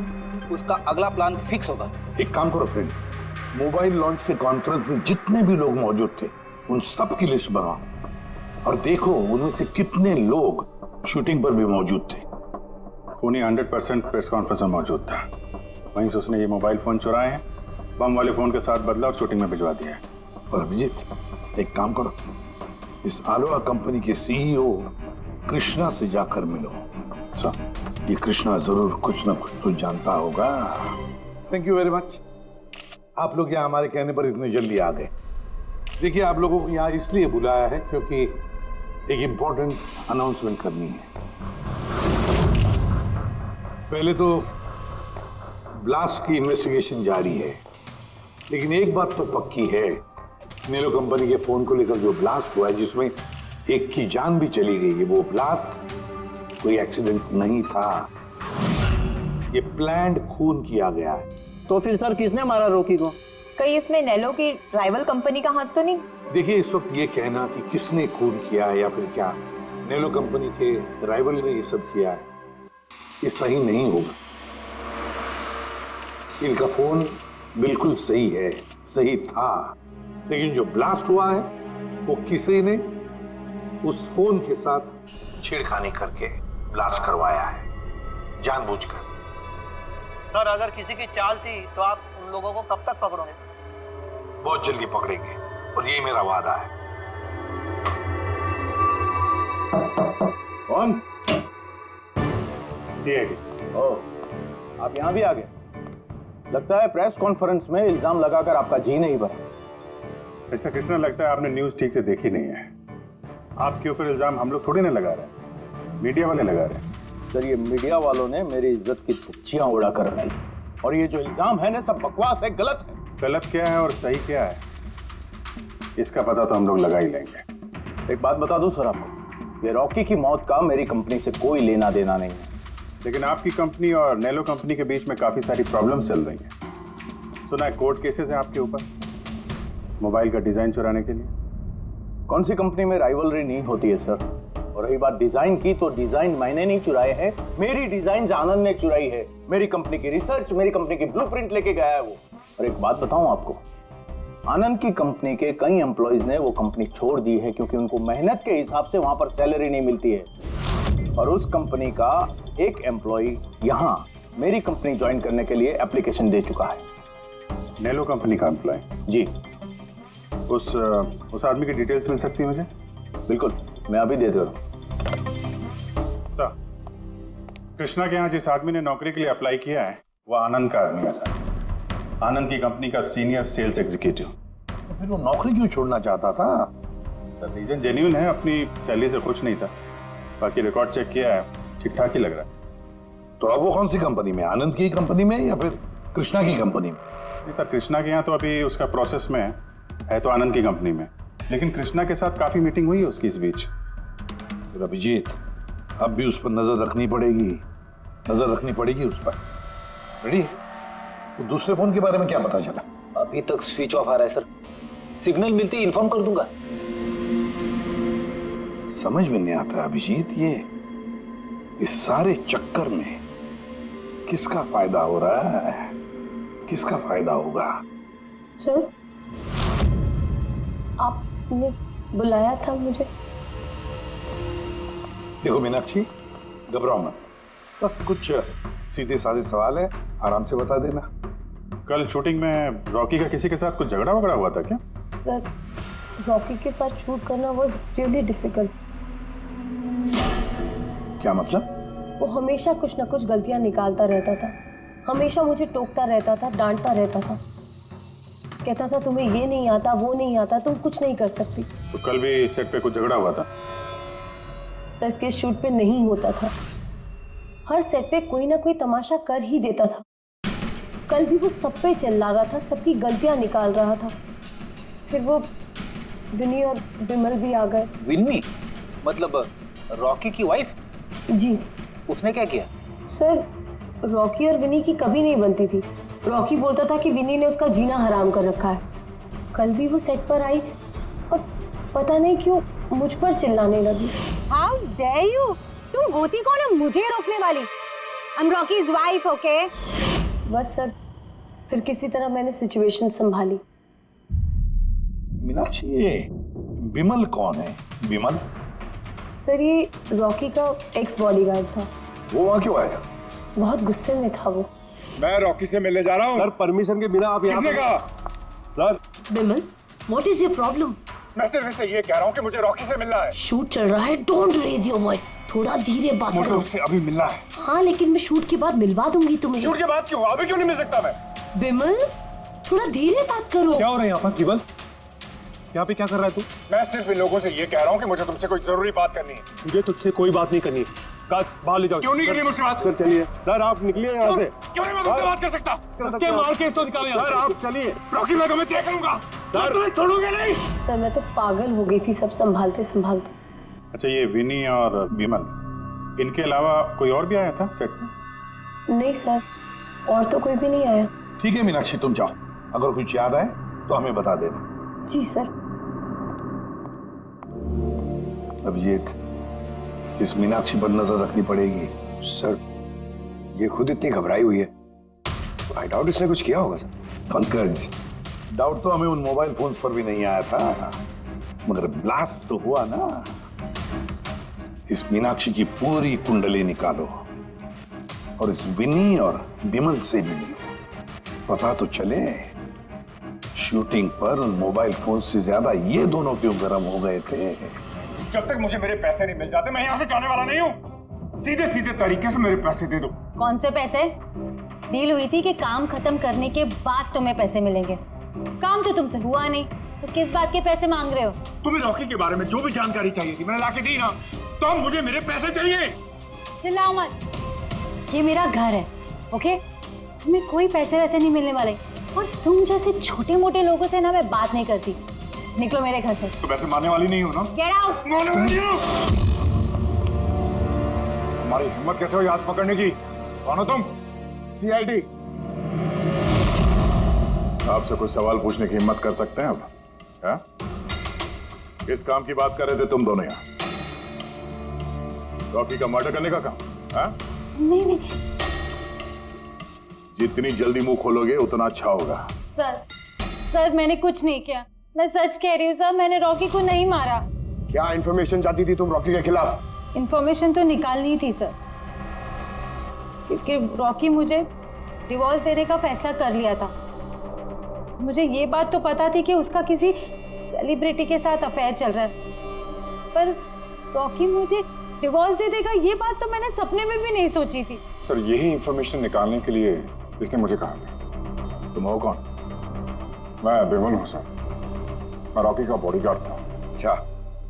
उसका अगला प्लान फिक्स होगा। एक काम करो फ्रेंड, मोबाइल लॉन्च के कॉन्फ्रेंस में जितने भी लोग मौजूद थे उन सब की लिस्ट बनाओ और देखो उनमें से कितने लोग शूटिंग पर भी मौजूद थे। खूनी 100% प्रेस कॉन्फ्रेंस में मौजूद था, वहीं से उसने ये मोबाइल फोन चुराए हैं, बम वाले फोन के साथ बदला और शूटिंग में भिजवा दिया है। और अभिजीत, एक काम करो, इस आलोआ कंपनी के CEO कृष्णा से जाकर मिलो। सर, ये कृष्णा जरूर कुछ ना कुछ तो जानता होगा। Thank you very much. आप लोग यहाँ हमारे कहने पर इतने जल्दी आ गए। देखिए, आप लोगों को यहाँ इसलिए बुलाया है क्योंकि एक इंपॉर्टेंट अनाउंसमेंट करनी है। पहले तो ब्लास्ट की इन्वेस्टिगेशन जारी है, लेकिन एक बात तो पक्की है, नेलो कंपनी के फोन को लेकर जो ब्लास्ट हुआ है जिसमें एक की जान भी चली गई है, वो ब्लास्ट कोई एक्सीडेंट नहीं था, ये प्लान्ड खून किया गया है। तो फिर सर किसने मारा रॉकी को? कहीं इसमें नेलो की राइवल कंपनी का हाथ तो नहीं? देखिए, इस वक्त ये कहना कि किसने खून किया है या फिर क्या नेलो कंपनी के राइवल ने ये सब किया है, ये सही नहीं होगा। इनका फोन बिल्कुल सही है, सही था, लेकिन जो ब्लास्ट हुआ है वो किसी ने उस फोन के साथ छेड़खानी करके ब्लास्ट करवाया है, जानबूझकर। सर, अगर किसी की चाल थी तो आप उन लोगों को कब तक पकड़ोगे? बहुत जल्दी पकड़ेंगे और ये मेरा वादा है। कौन? ओह, आप यहाँ भी आ गए। लगता है प्रेस कॉन्फ्रेंस में इल्जाम लगाकर आपका जी नहीं भरा। ऐसा कृष्णा, लगता है आपने न्यूज ठीक से देखी नहीं है। आपके ऊपर इल्जाम हम लोग थोड़ी ना लगा रहे हैं, मीडिया वाले लगा रहे हैं। सर, ये मीडिया वालों ने मेरी इज्जत की धज्जियां उड़ा कर रख दी और ये जो इल्जाम है ना, सब बकवास है, गलत है। गलत क्या है और सही क्या है, इसका पता तो हम लोग लगा ही लेंगे। एक बात बता दूं सर आपको, ये रॉकी की मौत का मेरी कंपनी से कोई लेना देना नहीं है। लेकिन आपकी कंपनी और नेलो कंपनी के बीच में काफी सारी प्रॉब्लम्स चल रही हैं। सुना है कोर्ट केसेस हैं आपके ऊपर मोबाइल का डिजाइन चुराने के लिए। कौन सी कंपनी में राइवलरी नहीं होती है सर। और रही बात डिजाइन की, तो डिजाइन मैंने नहीं चुराए हैं, मेरी डिजाइन आनंद ने चुराई है। मेरी कंपनी की रिसर्च, मेरी कंपनी की ब्लूप्रिंट लेके गया है वो। और एक बात बताऊं आपको, आनंद की कंपनी के कई एम्प्लॉइज ने वो कंपनी छोड़ दी है क्योंकि उनको मेहनत के हिसाब से वहां पर सैलरी नहीं मिलती है। और उस कंपनी का एक एम्प्लॉय यहाँ मेरी कंपनी ज्वाइन करने के लिए एप्लीकेशन दे चुका है। नेलो कंपनी का एम्प्लॉय? जी। उस आदमी की डिटेल्स मिल सकती है मुझे? बिल्कुल, मैं अभी दे दे रहा हूँ। सर, कृष्णा के यहाँ जिस आदमी ने नौकरी के लिए अप्लाई किया है वो आनंद का आदमी है सर। आनंद की कंपनी का सीनियर सेल्स एग्जीक्यूटिव। तो फिर वो नौकरी क्यों छोड़ना चाहता था? सर, रीजन जेन्युइन है, अपनी सैलरी से खुश नहीं था। बाकी रिकॉर्ड चेक किया है, ठीक ठाक ही लग रहा है। तो अब वो कौन सी कंपनी में? आनंद की कंपनी में या फिर कृष्णा की कंपनी में? नहीं सर, कृष्णा के यहाँ तो अभी उसका प्रोसेस में है तो आनंद की कंपनी में, लेकिन कृष्णा के साथ काफी मीटिंग हुई है उसकी इस बीच। फिर अभिजीत, अब भी उस पर नजर रखनी पड़ेगी उस पर। रेडी? तो दूसरे फोन के बारे में क्या पता चला? अभी तक स्विच ऑफ आ रहा है सर, सिग्नल मिलते ही इन्फॉर्म कर दूंगा। समझ में नहीं आता अभिजीत, ये इस सारे चक्कर में किसका फायदा हो रहा है, किसका फायदा होगा? सर, आपने बुलाया था मुझे? देखो मीनाक्षी, घबराओ मत, बस कुछ सीधे साधे सवाल है, आराम से बता देना। कल शूटिंग में रॉकी का किसी के साथ कुछ झगड़ा वगड़ा हुआ था क्या? सर, रॉकी के साथ शूट करना वाज रियली डिफिकल्ट। क्या मतलब? वो हमेशा कुछ ना कुछ गलतियां निकालता रहता था, हमेशा मुझे टोकता रहता था, डांटता रहता था, कहता था तुम्हें ये नहीं आता, वो नहीं आता, तुम कुछ नहीं कर सकती। तो कल भी सेट पे कुछ झगड़ा हुआ था? सर, किस शूट पे नहीं होता था, हर सेट पे कोई ना कोई तमाशा कर ही देता था। कल भी वो सब पे चिल्ला रहा था, सबकी गलतियां निकाल रहा था। फिर वो विनी और विमल भी आ गए। विनी मतलब रॉकी की वाइफ? जी। उसने क्या किया? सर, रॉकी और विनी की कभी नहीं बनती थी। रॉकी बोलता था कि विनी ने उसका जीना हराम कर रखा है। कल भी वो सेट पर आई और पता नहीं क्यों मुझ पर चिल्लाने लगी। How dare you? तुम होती कौन हो मुझे रोकने वाली? I'm Rocky's wife, okay? बस सर, फिर किसी तरह मैंने सिचुएशन संभाली। मीनाक्षी, ये विमल कौन है? विमल? सर, ये रॉकी का एक्स बॉडीगार्ड था। वो वहाँ क्यों आया था? बहुत गुस्से में था वो। मैं रॉकी से मिलने जा रहा हूँ। सर, परमिशन के बिना आप यहाँ किसने कहा? Sir, Vimal, what is your problem? मैं सिर्फ इससे ये कह रहा हूँ कि मुझे रॉकी से मिलना है। शूट चल रहा है, डोंट रेज योर वॉइस, थोड़ा धीरे बात मुझे करो। उससे अभी मिलना है। हाँ, लेकिन मैं शूट के बाद मिलवा दूंगी तुम्हें। शूट के बाद क्यों? अभी क्यों नहीं मिल सकता मैं? विमल, थोड़ा धीरे बात करो। क्या हो रहा है यहाँ पर? विमल, यहाँ पे क्या कर रहा है तू? मैं सिर्फ इन लोगों से ये कह रहा हूँ कि मुझे तुमसे कोई जरूरी बात करनी है। मुझे तुझसे कोई बात नहीं करनी। काश बाहर ले जाओ। क्यों नहीं करनी मुझसे बात? सर चलिए। सर आप निकलिए यहाँ से। क्यों नहीं मैं तुमसे बात कर सकता? धक्के मार के इसको निकालिए। सर आप चलिए। रॉकी, मैं तुम्हें देख लूंगा। सर, तुम्हें छोड़ूंगा नहीं। सर, मैं तो पागल हो गई थी सब संभालते संभालते। अच्छा, ये विनी और विमल, इनके अलावा कोई और भी आया था सेट पे? नहीं सर, और तो कोई भी नहीं आया। ठीक है मीनाक्षी, तुम जाओ, अगर कुछ याद आए तो हमें बता देना। जी सर। अभिजीत, इस मीनाक्षी पर नजर रखनी पड़ेगी। सर, ये खुद इतनी घबराई हुई है, आई डाउट इसने कुछ किया होगा। सर पंकज, डाउट तो हमें उन मोबाइल फोन्स पर भी नहीं आया था, मगर ब्लास्ट तो हुआ ना। इस मीनाक्षी की पूरी कुंडली निकालो और इस विनी और विमल से भी मिलो, पता तो चले शूटिंग पर उन मोबाइल फोन से ज्यादा ये दोनों क्यों गर्म हो गए थे। जब तक मुझे मेरे पैसे नहीं मिल जाते मैं यहाँ से जाने वाला नहीं हूँ। सीधे सीधे तरीके से मेरे पैसे दे दो। कौन से पैसे? डील हुई थी कि काम खत्म करने के बाद तुम्हें पैसे मिलेंगे। काम तो तुमसे हुआ नहीं, तो किस बात के पैसे मांग रहे हो? तुम्हें रॉकी के बारे में जो भी जानकारी चाहिए थी मैंने लाके दी ना, तो अब मुझे मेरे पैसे चाहिए। चिल्लाओ मत, ये मेरा घर है, ओके? तुम्हें कोई पैसे वैसे नहीं मिलने वाले, और तुम जैसे छोटे मोटे लोगों से ना मैं बात नहीं करती। निकलो मेरे घर से। तो पैसे मारने वाली नहीं हो ना? Get out. मारने वाली हो? तुम्हारी हिम्मत कैसे हुई हाथ पकड़ने की? कौन हो तुम? सीआईडी? आपसे कोई सवाल पूछने की हिम्मत कर सकते हैं अब? है? किस काम की बात कर रहे थे तुम दोनों यहाँ? रॉकी का मर्डर करने का काम? है? नहीं नहीं जितनी जल्दी मुंह खोलोगे उतना अच्छा होगा। सर, सर मैंने कुछ नहीं किया, मैं सच कह रही हूँ सर, मैंने रॉकी को नहीं मारा। क्या इन्फॉर्मेशन चाहती थी तुम रॉकी के खिलाफ? इन्फॉर्मेशन तो निकालनी थी सर, क्योंकि रॉकी मुझे डिवोर्स देने का फैसला कर लिया था। मुझे ये बात तो पता थी कि उसका किसी सेलिब्रिटी के साथ अफेयर चल रहा है, पर रॉकी मुझे डिवोर्स दे देगा ये बात तो मैंने सपने में भी नहीं सोची थी। सर यही इंफॉर्मेशन निकालने के लिए इसने मुझे कहा था। तुम हो कौन? मैं विमल हूँ सर, मैं रॉकी का बॉडीगार्ड था। अच्छा,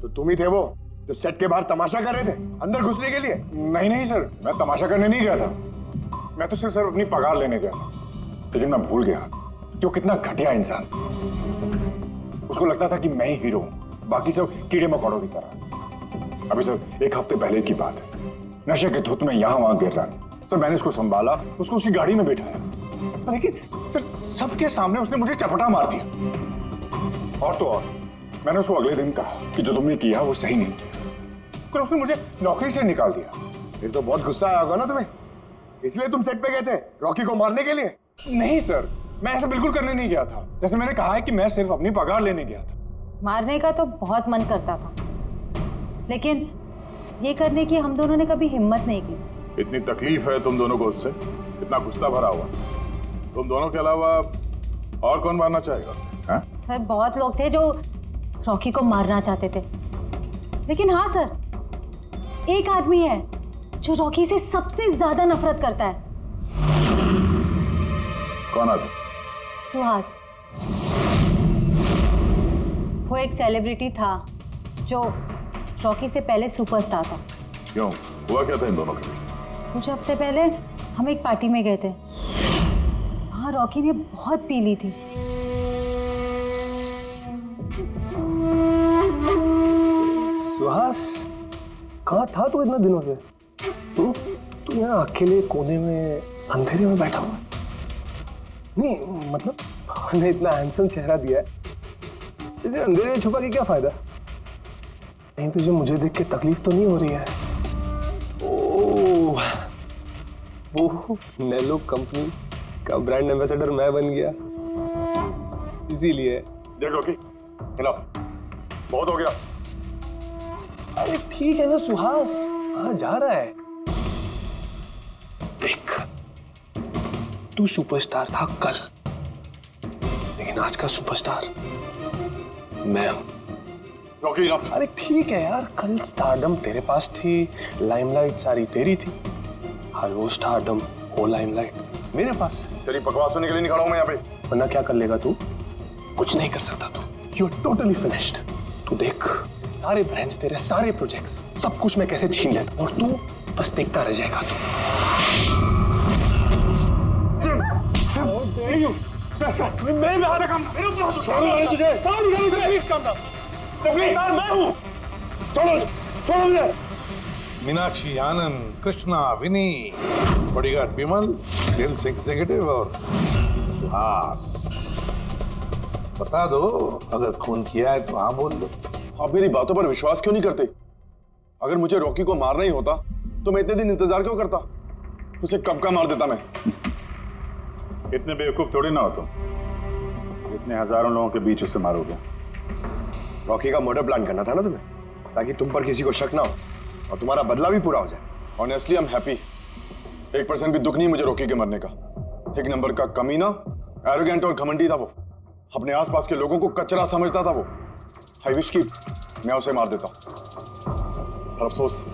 तो तुम ही थे वो जो सेट के बाहर तमाशा कर रहे थे अंदर घुसने के लिए? नहीं सर, मैं तमाशा करने नहीं गया था, मैं तो सिर्फ अपनी पगार लेने गया था। लेकिन मैं भूल गया कि वो कितना घटिया इंसान। उसको लगता था कि मैं ही हीरो हूँ, बाकी सब कीड़े मकोड़ों की तरह। अभी सर 1 हफ्ते पहले की बात है, नशे के धुत में यहाँ वहां गिर रहा है सर। मैंने उसको संभाला, उसको उसकी गाड़ी में बैठाया, लेकिन सर सबके सामने उसने मुझे चपटा मार दिया। और तो और मैंने उसको अगले दिन कहा कि जो तुमने किया वो सही नहीं किया, तो उसने मुझे नौकरी से निकाल दिया। फिर तो बहुत गुस्सा आया होगा ना तुम्हें, इसलिए तुम सेट पे गए थे रॉकी को मारने के लिए? नहीं सर, मैं ऐसा बिल्कुल करने नहीं गया था। जैसे मैंने कहा है कि मैं सिर्फ अपनी पगार लेने गया था। मारने का तो बहुत मन करता था, लेकिन ये करने की हम दोनों ने कभी हिम्मत नहीं की। इतनी तकलीफ है तुम दोनों को उससे, इतना गुस्सा भरा हुआ। तुम दोनों के अलावा और कौन मारना चाहेगा? हाँ? सर बहुत लोग थे जो रॉकी को मारना चाहते थे, लेकिन हाँ सर, एक आदमी है जो रॉकी से सबसे ज्यादा नफरत करता है। कौन आदमी? सुहास। वो एक सेलिब्रिटी था जो रॉकी से पहले सुपरस्टार था। क्यों, हुआ क्या था इन दोनों के बीच? कुछ हफ्ते पहले हम एक पार्टी में गए थे, वहाँ रॉकी ने बहुत पी ली थी। सुहास, कहाँ था तू इतने दिनों से? तू यहाँ अकेले कोने में अंधेरे में बैठा हुआ? नहीं मतलब हमने इतना हैंडसम चेहरा दिया है, इसे अंधेरे में छुपा के क्या फायदा? नहीं तुझे मुझे देख के तकलीफ तो नहीं हो रही है? ओह, वो नेलो कंपनी का ब्रांड एम्बेसडर मैं बन गया, इसीलिए। देखो कि हेलो, बहुत हो गया। अरे ठीक है ना सुहास, कहाँ जा रहा है? देख, तू सुपरस्टार था कल, लेकिन आज का सुपरस्टार मैं हूं। रॉकी ना। अरे ठीक है यार, कल स्टारडम तेरे पास थी, लाइमलाइट सारी तेरी थी, आज वो स्टारडम वो लाइमलाइट मेरे पास है। तेरी बकवास सुनने के लिए नहीं खड़ा हूं मैं यहाँ पे। वरना क्या कर लेगा तू? कुछ नहीं कर सकता तू, यू आर टोटली फिनिश्ड। तू देख, सारे ब्रांड्स, तेरे सारे प्रोजेक्ट्स, सब कुछ मैं कैसे छीन लेता हूं और तू बस देखता रह जाएगा। मीनाक्षी आनंद, कृष्णा, विनी, बॉडीगार्ड विमल, सेल्स एग्जीक्यूटिव और सुहास। बता दो, अगर खून किया है तो हाँ बोल दो। आप मेरी बातों पर विश्वास क्यों नहीं करते? अगर मुझे रॉकी को मारना ही होता तो मैं इतने दिन इंतजार क्यों करता? उसे कब का मार देता मैं। इतने बेवकूफ थोड़ी ना हो तुम, इतने हजारों लोगों के बीच उसे मारोगे। रॉकी का मर्डर प्लान करना था ना तुम्हें, ताकि तुम पर किसी को शक ना हो और तुम्हारा बदला भी पूरा हो जाए। Honestly I am happy. 1% भी दुख नहीं मुझे रॉकी के मरने का। 1 नंबर का कमीना, एरोगेंट और घमंडी था वो। अपने आसपास के लोगों को कचरा समझता था वो। आई विश कि मैं उसे मार देता, पर अफसोस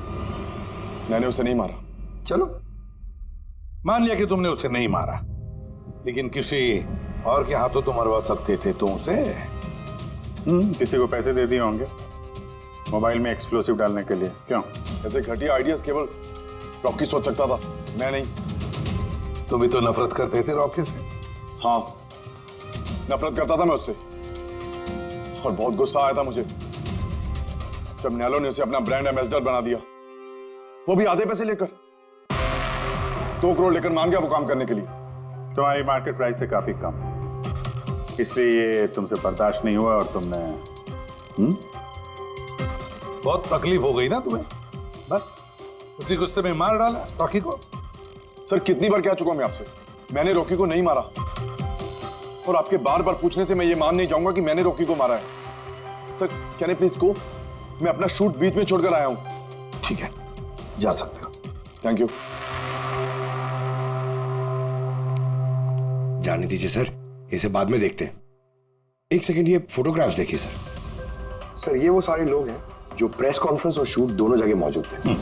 मैंने उसे नहीं मारा। चलो, मान लिया कि तुमने उसे नहीं मारा, लेकिन किसी और के हाथों तो मरवा सकते थे तुम उसे। किसी को पैसे दे दिए होंगे मोबाइल में एक्सप्लोसिव डालने के लिए। क्यों? ऐसे घटिया आइडियाज केवल रॉकी सोच सकता था, मैं नहीं। तुम भी तो नफरत करते थे रॉकी से। हाँ, नफरत करता था मैं उससे, और बहुत गुस्सा आया था मुझे जब नेलो ने उसे अपना ब्रांड एम्बेसडर बना दिया, वो भी आधे पैसे लेकर। 2 करोड़ लेकर मान गया वो काम करने के लिए। तुम्हारी मार्केट प्राइस से काफी कम, इसलिए ये तुमसे बर्दाश्त नहीं हुआ और तुमने बहुत तकलीफ हो गई ना तुम्हें, बस उसी गुस्से में मार डाला रॉकी को। सर कितनी बार कह चुका हूं मैं आपसे, मैंने रॉकी को नहीं मारा, और आपके बार बार पूछने से मैं ये मान नहीं जाऊंगा कि मैंने रॉकी को मारा है। Sir can I please go? मैं अपना शूट बीच में छोड़कर आया हूं। ठीक है, जा सकते हो। Thank you. जाने दीजिए सर, इसे बाद में देखते हैं। एक सेकंड, ये फोटोग्राफ्स देखिए सर। सर ये वो सारे लोग हैं जो प्रेस कॉन्फ्रेंस और शूट दोनों जगह मौजूद थे।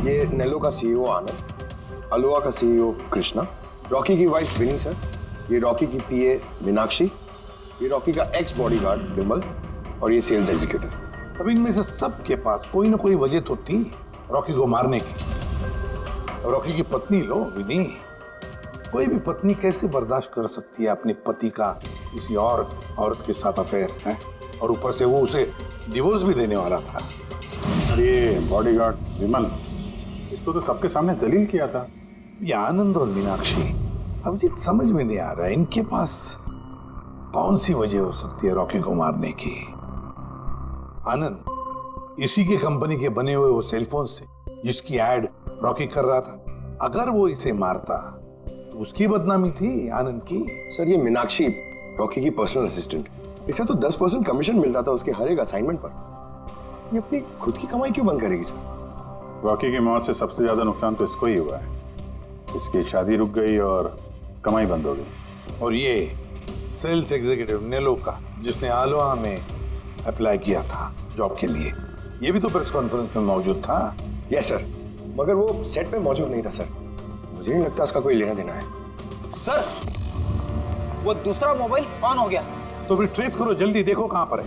ये नेलो का सीईओ आनंद, अलोहा का सीईओ कृष्णा, रॉकी की वाइफ विनी सर, ये रॉकी की पीए मीनाक्षी, ये रॉकी का एक्स बॉडीगार्ड विमल और ये सेल्स एग्जीक्यूटिव। अब इनमें से सबके पास कोई ना कोई वजह तो थी रॉकी को मारने की। रॉकी की पत्नी लो विनी, कोई भी पत्नी कैसे बर्दाश्त कर सकती है अपने पति का किसी और औरत के साथ अफेयर है, और ऊपर से वो उसे डिवोर्स भी देने वाला था। अरे बॉडीगार्ड विमल, इसको तो सबके सामने जलील किया था। ये आनंद और मीनाक्षी, अब ये समझ में नहीं आ रहा है इनके पास कौन सी वजह हो सकती है रॉकी को मारने की। आनंद इसी के कंपनी के बने हुए वो सेलफोन से जिसकी एड रॉकी कर रहा था, अगर वो इसे मारता तो उसकी बदनामी थी आनंद की। सर ये मीनाक्षी रॉकी की पर्सनल असिस्टेंट, इसे तो 10% कमीशन मिलता था उसके हर एक असाइनमेंट पर। ये अपनी खुद की कमाई क्यों बंद करेगी सर? रॉकी की मौत से सबसे ज्यादा नुकसान तो इसको ही हुआ है। इसकी शादी रुक गई और कमाई बंद हो गई। और ये सेल्स एग्जीक्यूटिव नेलो का जिसने आलोहा में अप्लाई किया था जॉब के लिए, ये भी तो प्रेस कॉन्फ्रेंस में मौजूद था। यस सर, मगर वो सेट पे मौजूद नहीं था सर। मुझे नहीं लगता उसका कोई लेना देना है। सर वो दूसरा मोबाइल ऑन हो गया। तो फिर ट्रेस करो, जल्दी देखो कहां पर है।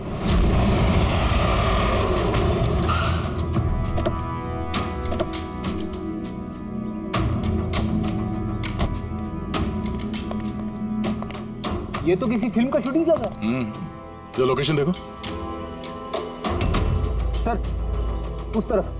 ये तो किसी फिल्म का शूटिंग चल रहा है। जो लोकेशन देखो सर, उस तरफ।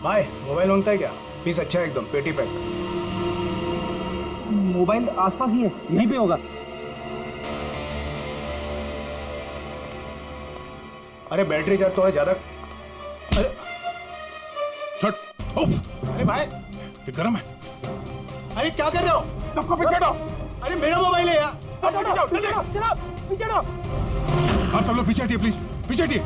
भाई मोबाइल मांगता है क्या? पीस अच्छा है एकदम, पेटी पैक। मोबाइल आसपास ही है, यहीं पे होगा। अरे बैटरी चार्ज थोड़ा ज्यादा। अरे अरे भाई ये गर्म है। अरे क्या कर रहे हो? सबको पीछे हटो। अरे मेरा मोबाइल है यार। आप सब लोग पीछे हटिए प्लीज, पीछे हटिए।